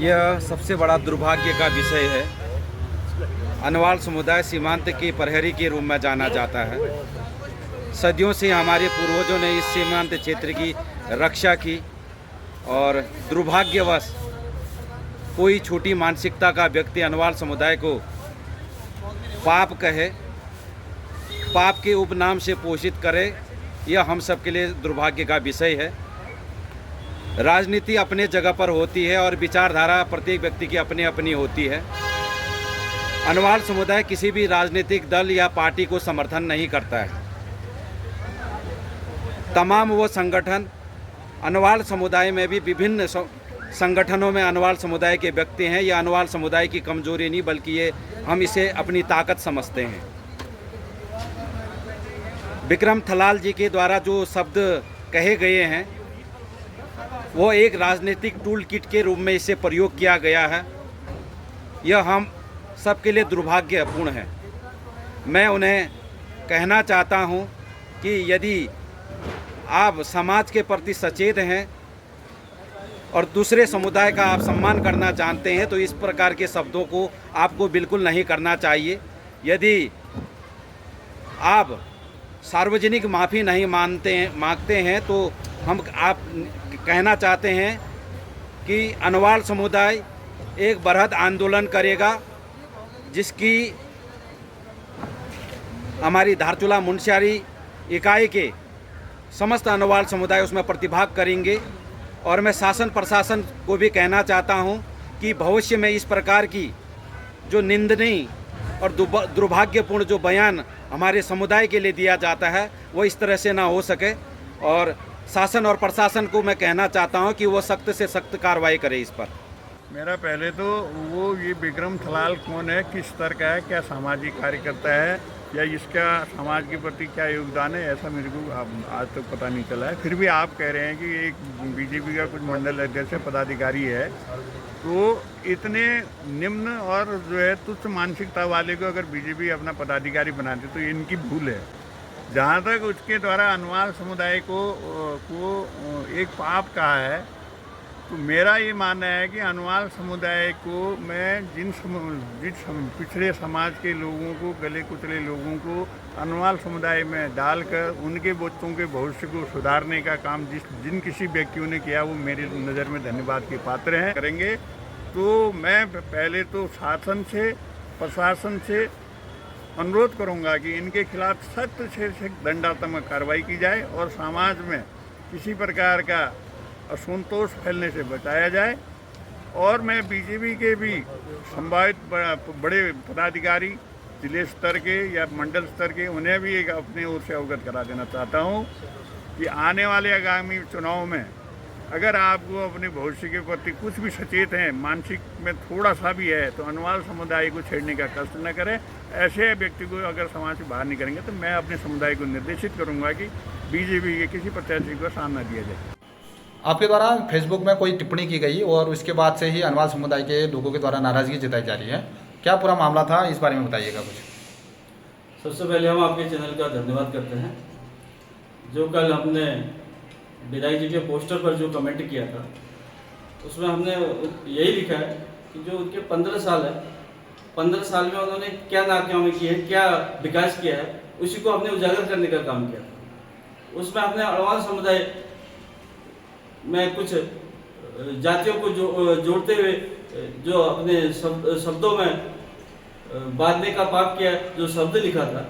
यह सबसे बड़ा दुर्भाग्य का विषय है। अनवाल समुदाय सीमांत के प्रहरी के रूप में जाना जाता है। सदियों से हमारे पूर्वजों ने इस सीमांत क्षेत्र की रक्षा की और दुर्भाग्यवश कोई छोटी मानसिकता का व्यक्ति अनवाल समुदाय को पाप कहे, पाप के उपनाम से पोषित करे, यह हम सब के लिए दुर्भाग्य का विषय है। राजनीति अपने जगह पर होती है और विचारधारा प्रत्येक व्यक्ति की अपनी अपनी होती है। अनवाल समुदाय किसी भी राजनीतिक दल या पार्टी को समर्थन नहीं करता है। तमाम वो संगठन अनवाल समुदाय में भी विभिन्न संगठनों में अनवाल समुदाय के व्यक्ति हैं। यह अनवाल समुदाय की कमजोरी नहीं बल्कि ये हम इसे अपनी ताकत समझते हैं। विक्रम थलाल जी के द्वारा जो शब्द कहे गए हैं वो एक राजनीतिक टूल किट के रूप में इसे प्रयोग किया गया है। यह हम सबके लिए दुर्भाग्यपूर्ण है। मैं उन्हें कहना चाहता हूं कि यदि आप समाज के प्रति सचेत हैं और दूसरे समुदाय का आप सम्मान करना जानते हैं तो इस प्रकार के शब्दों को आपको बिल्कुल नहीं करना चाहिए। यदि आप सार्वजनिक माफ़ी नहीं मांगते हैं तो हम आप कहना चाहते हैं कि अनवाल समुदाय एक बृहद आंदोलन करेगा, जिसकी हमारी धारचूला मुंशियारी इकाई के समस्त अनवाल समुदाय उसमें प्रतिभाग करेंगे। और मैं शासन प्रशासन को भी कहना चाहता हूं कि भविष्य में इस प्रकार की जो निंदनीय और दुर्भाग्यपूर्ण जो बयान हमारे समुदाय के लिए दिया जाता है वो इस तरह से ना हो सके। और शासन और प्रशासन को मैं कहना चाहता हूं कि वो सख्त से सख्त कार्रवाई करे इस पर। मेरा पहले तो वो ये विक्रम थलाल कौन है, किस स्तर का है, क्या सामाजिक कार्यकर्ता है या इसका समाज के प्रति क्या योगदान है, ऐसा मेरे को आज तक पता नहीं चला है। फिर भी आप कह रहे हैं कि एक बीजेपी का कुछ मंडल अध्यक्ष पदाधिकारी है, तो इतने निम्न और जो है तुच्छ मानसिकता वाले को अगर बीजेपी अपना पदाधिकारी बनाती तो इनकी भूल है। जहाँ तक उसके द्वारा अनवाल समुदाय को एक पाप कहा है, तो मेरा ये मानना है कि अनवाल समुदाय को मैं जिस पिछड़े समाज के लोगों को, गले कुचले लोगों को अनवाल समुदाय में डालकर उनके बच्चों के भविष्य को सुधारने का काम जिन किसी व्यक्तियों ने किया वो मेरी नज़र में धन्यवाद के पात्र हैं करेंगे। तो मैं पहले तो शासन से, प्रशासन से अनुरोध करूंगा कि इनके खिलाफ सख्त से सख्त दंडात्मक कार्रवाई की जाए और समाज में किसी प्रकार का असंतोष फैलने से बचाया जाए। और मैं बीजेपी के भी संभावित बड़े पदाधिकारी जिले स्तर के या मंडल स्तर के उन्हें भी एक अपने ओर से अवगत करा देना चाहता हूं कि आने वाले आगामी चुनाव में अगर आपको अपने भविष्य के प्रति कुछ भी सचेत हैं, मानसिक में थोड़ा सा भी है, तो अनवाल समुदाय को छेड़ने का कष्ट न करें। ऐसे व्यक्ति को अगर समाज से बाहर नहीं करेंगे तो मैं अपने समुदाय को निर्देशित करूंगा कि बीजेपी के किसी प्रत्याशी को स्थान न दिया जाए। आपके द्वारा फेसबुक में कोई टिप्पणी की गई और उसके बाद से ही अनवाल समुदाय के लोगों के द्वारा नाराजगी जताई जा रही है, क्या पूरा मामला था, इस बारे में बताइएगा कुछ। सबसे पहले हम आपके चैनल का धन्यवाद करते हैं। जो कल हमने विधायक जी के पोस्टर पर जो कमेंट किया था उसमें हमने यही लिखा है कि जो उनके 15 साल है, 15 साल में उन्होंने क्या नाकामी की है, क्या विकास किया है, उसी को हमने उजागर करने का काम किया था। उसमें हमने अनवाल समुदाय में कुछ जातियों को जोड़ते हुए जो अपने शब्दों में बांधने का पाप किया, जो शब्द लिखा था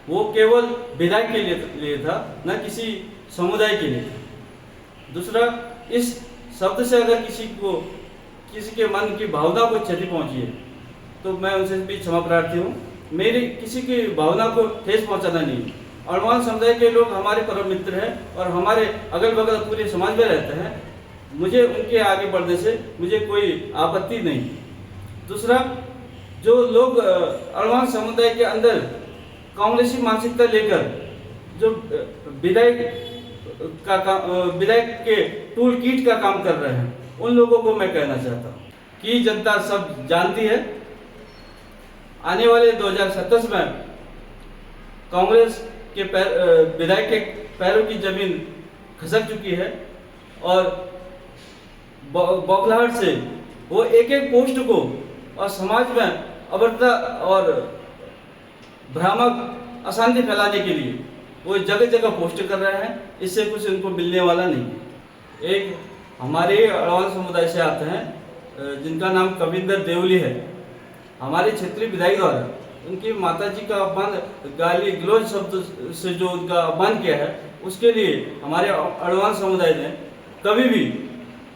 वो केवल विधायक के लिए था, न किसी समुदाय के लिए था। दूसरा, इस शब्द से अगर किसी के मन की भावना को क्षति पहुंची है तो मैं उनसे भी क्षमा प्रार्थी हूँ। मेरी किसी की भावना को ठेस पहुंचाना नहीं। अनवाल समुदाय के लोग हमारे परम मित्र हैं और हमारे अगल बगल पूरे समाज में रहते हैं। मुझे उनके आगे बढ़ने से मुझे कोई आपत्ति नहीं। दूसरा, जो लोग अनवाल समुदाय के अंदर कांग्रेसी मानसिकता लेकर जो विधायक के टूल किट का काम कर रहे हैं, उन लोगों को मैं कहना चाहता हूँ कि जनता सब जानती है। आने वाले 2027 में कांग्रेस के विधायक के पैरों की जमीन खसक चुकी है और बौखलाहट से वो एक एक पोस्ट को और समाज में अभद्रता और भ्रामक अशांति फैलाने के लिए वो जगह जगह पोस्ट कर रहे हैं। इससे कुछ इनको मिलने वाला नहीं है। एक हमारे अड़वाल समुदाय से आते हैं जिनका नाम कविंदर देवली है। हमारे क्षेत्रीय विधायक द्वारा उनकी माताजी का अपमान, गाली गलौज शब्द से जो उनका अपमान किया है, उसके लिए हमारे अड़वाल समुदाय ने कभी भी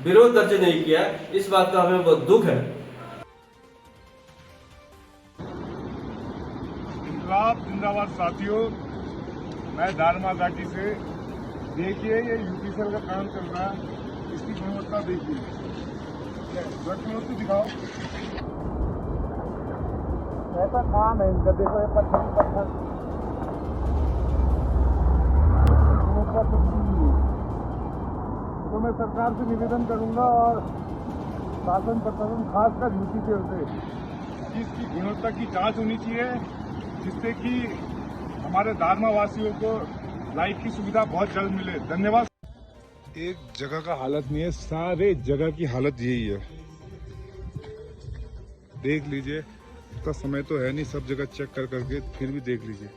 विरोध दर्ज नहीं किया। इस बात का हमें बहुत दुख है। जिंदाबाद साथियों, मैं दारमा घाटी से। देखिए ये यूपीसीएल का काम चल रहा है, इसकी गुणवत्ता देखिए, गुणवत्ता दिखाओ। ऐसा काम है इनका, देखो ये पत्थर गुणवत्ता कुछ नहीं है। तो मैं सरकार से निवेदन करूंगा और शासन प्रशासन खासकर यूपीसीएल से कि इसकी गुणवत्ता की जांच होनी चाहिए, जिससे कि हमारे दारमा वासियों को लाइट की सुविधा बहुत जल्द मिले। धन्यवाद। एक जगह का हालत नहीं है, सारे जगह की हालत यही है। देख लीजिए, उसका समय तो है नहीं सब जगह चेक कर करके, फिर भी देख लीजिए।